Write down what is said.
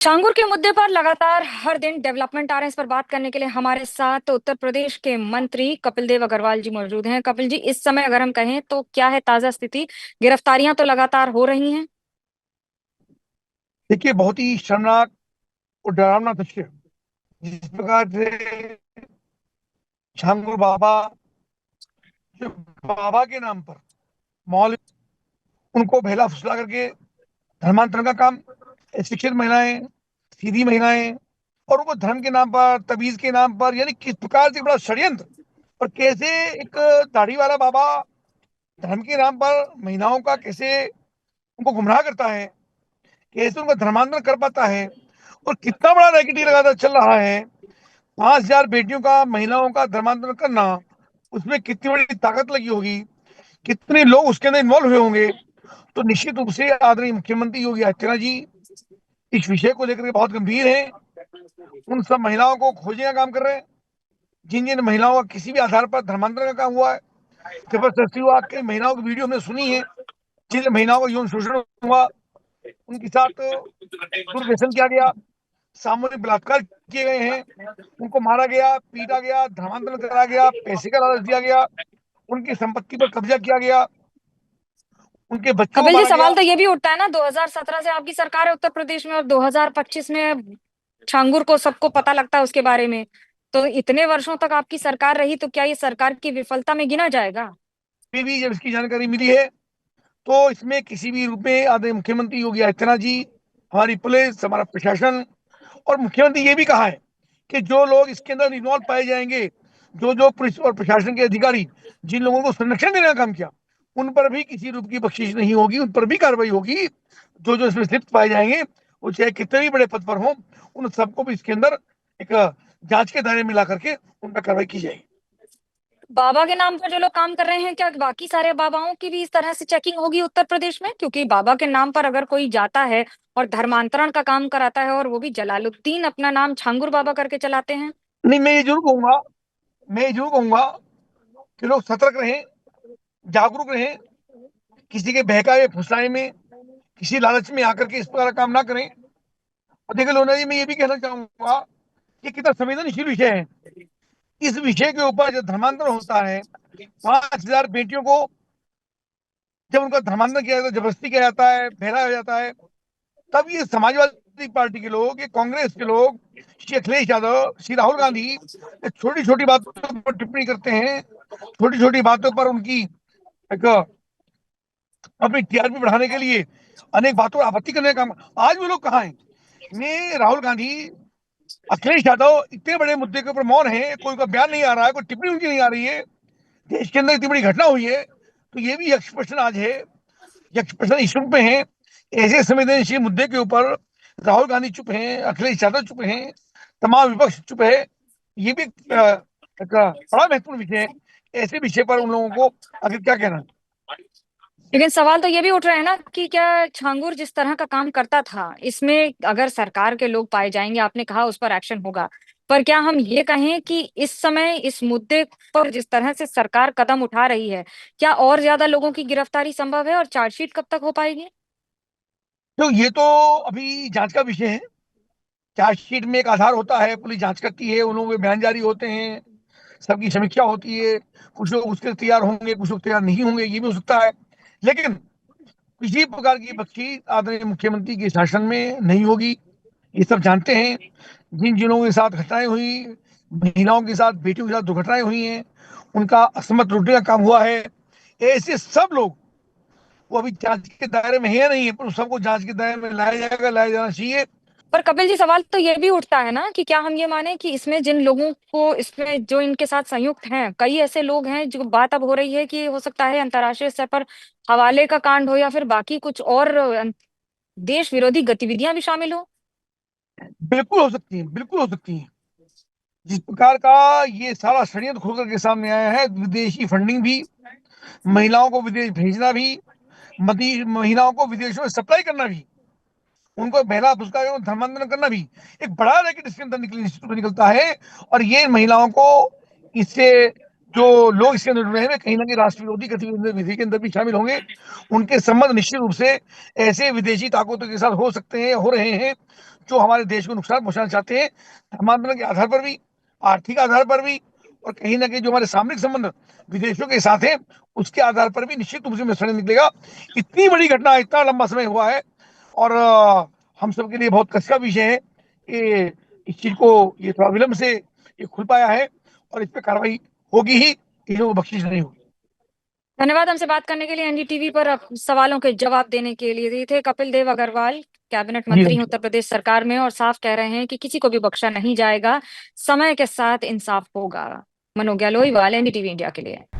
चांगुर के मुद्दे पर लगातार हर दिन डेवलपमेंट आ रहे हैं। इस पर बात करने के लिए हमारे साथ उत्तर प्रदेश के मंत्री कपिल देव अग्रवाल जी मौजूद हैं। कपिल जी, इस समय अगर हम कहें तो क्या है ताजा स्थिति? गिरफ्तारियां तो लगातार हो रही हैं। देखिए, बहुत ही शर्मनाक और डरावना दृश्य जिस प्रकार से छांगुर बाबा, जो बाबा के नाम पर मौल उनको बहला फुसला करके धर्मांतरण का काम, शिक्षित महिलाएं, सीधी महिलाएं, और उनको धर्म के नाम पर, तबीज के नाम पर, यानी किस प्रकार से बड़ा षड्यंत्र। और कैसे एक दाढ़ी वाला बाबा धर्म के नाम पर महिलाओं का कैसे उनको गुमराह करता है, कैसे उनका धर्मांतरण कर पाता है, और कितना बड़ा रैकेट लगातार चल रहा है। 5,000 बेटियों का, महिलाओं का धर्मांतरण करना, उसमें कितनी बड़ी ताकत लगी होगी, कितने लोग उसके अंदर इन्वॉल्व हुए होंगे। तो निश्चित रूप से आदरणीय मुख्यमंत्री योगी आदित्यनाथ जी इस विषय को लेकर के बहुत गंभीर हैं। उन सब महिलाओं को खोजने का काम कर रहे हैं जिन जिन महिलाओं का किसी भी आधार पर धर्मांतरण का काम हुआ है, जबरदस्ती हुआ। कई महिलाओं की वीडियो हमने सुनी है जिन महिलाओं का यौन शोषण हुआ, उनके साथ दुर्व्यसन किया गया, सामूहिक बलात्कार किए गए हैं, उनको मारा गया, पीटा गया, धर्मांतरण करा गया, पैसे का लालच दिया गया, उनकी संपत्ति पर कब्जा किया गया, उनके बच्चों को कपिल जी, मारा गया। सवाल तो ये भी उठता है ना, 2017 से आपकी सरकार है उत्तर प्रदेश में और 2025 में छांगुर को सबको पता लगता है उसके बारे में। तो इतने वर्षों तक आपकी सरकार रही, तो क्या ये सरकार की विफलता में गिना जाएगा? अभी भी जब इसकी जानकारी मिली है तो इसमें किसी भी रूप में आदरणीय मुख्यमंत्री योगी आदित्यनाथ जी, हमारी पुलिस, हमारा प्रशासन, और मुख्यमंत्री ये भी कहा है कि जो लोग इसके अंदर इन्वॉल्व पाए जाएंगे, जो जो पुलिस और प्रशासन के अधिकारी जिन लोगों को संरक्षण देने का काम किया, उन पर भी किसी रूप की बख्शिश नहीं होगी, उन पर भी कार्रवाई होगी। जो जो इसमें लिप्त पाए जाएंगे, वो चाहे कितने भी बड़े पद पर हों, उन सबको भी इसके अंदर एक जांच के दायरे में ला करके उन पर कार्रवाई की जाएगी। बाबा के नाम पर जो लोग काम कर रहे हैं, क्या बाकी सारे बाबाओं की भी इस तरह से चेकिंग होगी उत्तर प्रदेश में? क्योंकि बाबा के नाम पर अगर कोई जाता है और धर्मांतरण का काम कराता है, और वो भी जलालुद्दीन अपना नाम छांगुर बाबा करके चलाते हैं। नहीं, मैं ये जरूर कहूंगा कि लोग सतर्क रहें, जागरूक रहें, किसी के बहकावे फुसलाए में, किसी लालच में आकर के इस प्रकार का काम ना करें। और देखिए लोना जी, मैं ये भी कहना चाहूंगा कि कितना संवेदनशील विषय है। इस विषय के ऊपर जब धर्मांतरण होता है, 5,000 बेटियों को जब उनका धर्मांतरण किया जाता है, जबरदस्ती किया जाता है, बहलाया जाता है, तब ये समाजवादी पार्टी के लोग, ये कांग्रेस के लोग, श्री अखिलेश यादव, श्री राहुल गांधी छोटी छोटी बातों पर टिप्पणी करते हैं, छोटी छोटी बातों पर उनकी एक अपनी टीआरपी बढ़ाने के लिए अनेक बातों पर आपत्ति करने का काम। आज वो लोग कहाँ हैं? मैं राहुल गांधी, अखिलेश यादव इतने बड़े मुद्दे के ऊपर मौन है, कोई का बयान नहीं आ रहा है, कोई टिप्पणी उनकी नहीं आ रही है, देश के अंदर इतनी बड़ी घटना हुई है। तो ये भी यक्ष प्रश्न आज है, यक्ष प्रश्न इशू पे है। ऐसे संवेदनशील मुद्दे के ऊपर राहुल गांधी चुप हैं, अखिलेश यादव चुप हैं, तमाम विपक्ष चुप है। ये भी एक बड़ा महत्वपूर्ण विषय है। ऐसे विषय पर उन लोगों को आखिर क्या कहना है? लेकिन सवाल तो ये भी उठ रहा है ना कि क्या छांगुर जिस तरह का काम करता था, इसमें अगर सरकार के लोग पाए जाएंगे, आपने कहा उस पर एक्शन होगा, पर क्या हम ये कहें कि इस समय इस मुद्दे पर जिस तरह से सरकार कदम उठा रही है, क्या और ज्यादा लोगों की गिरफ्तारी संभव है? और चार्जशीट कब तक हो पाएगी? तो ये तो अभी जांच का विषय है। चार्जशीट में एक आधार होता है, पुलिस जांच करती है, उन लोगों के बयान जारी होते हैं, सबकी समीक्षा होती है। कुछ लोग उसके लिए तैयार होंगे, कुछ लोग तैयार नहीं होंगे, ये भी हो सकता है। लेकिन किसी प्रकार की बख्शी आदरणीय मुख्यमंत्री के शासन में नहीं होगी, ये सब जानते हैं। जिन जिनों के साथ घटनाएं हुई, महिलाओं के साथ, बेटियों के साथ दुर्घटनाएं हुई हैं, उनका असमत लूटने का काम हुआ है, ऐसे सब लोग वो अभी जांच के दायरे में है नहीं है, पर सबको जांच के दायरे में लाया जाएगा, लाया जाना चाहिए। पर कपिल जी, सवाल तो ये भी उठता है ना कि क्या हम ये माने कि इसमें जिन लोगों को, इसमें जो इनके साथ संयुक्त हैं, कई ऐसे लोग हैं, जो बात अब हो रही है कि हो सकता है अंतर्राष्ट्रीय स्तर पर हवाले का कांड हो या फिर बाकी कुछ और देश विरोधी गतिविधियां भी शामिल हो। बिल्कुल हो सकती है, बिल्कुल हो सकती है। जिस प्रकार का ये सारा षड्यंत्र खुल करके सामने आया है, विदेशी फंडिंग भी, महिलाओं को विदेश भेजना भी, महिलाओं को विदेशों में सप्लाई करना भी, उनको बहला फुसला कर धर्मांतरण करना भी, एक बड़ा रैकेट इसके अंदर निकलता है। और ये महिलाओं को इससे जो लोग इसके अंदर जुड़े हैं वे कहीं ना कहीं राष्ट्र विरोधी गतिविधि के अंदर भी शामिल होंगे। उनके संबंध निश्चित रूप से ऐसे विदेशी ताकतों के साथ हो सकते हैं या हो रहे हैं जो हमारे देश को नुकसान पहुंचाना चाहते हैं, धर्मांतरण के आधार पर भी, आर्थिक आधार पर भी, और कहीं ना कहीं जो हमारे सामरिक संबंध विदेशों के साथ है उसके आधार पर भी निश्चित रूप से मिश्रण निकलेगा। इतनी बड़ी घटना, इतना लंबा समय हुआ है, और हम सबके लिए बहुत कस का विषय है कि इस चीज को ये थोड़ा विलंब से ये खुल पाया है, और इस पर कार्रवाई होगी ही, इन्हें वो बख्शिश नहीं होगी। धन्यवाद हमसे बात करने के लिए, एनडीटीवी पर सवालों के जवाब देने के लिए। ये थे कपिल देव अग्रवाल, कैबिनेट जी मंत्री हैं उत्तर नमस्कार। प्रदेश सरकार में, और साफ कह रहे हैं कि किसी को भी बख्शा नहीं जाएगा, समय के साथ इंसाफ होगा। मनोज गहलोई वाले, एनडीटीवी इंडिया के लिए।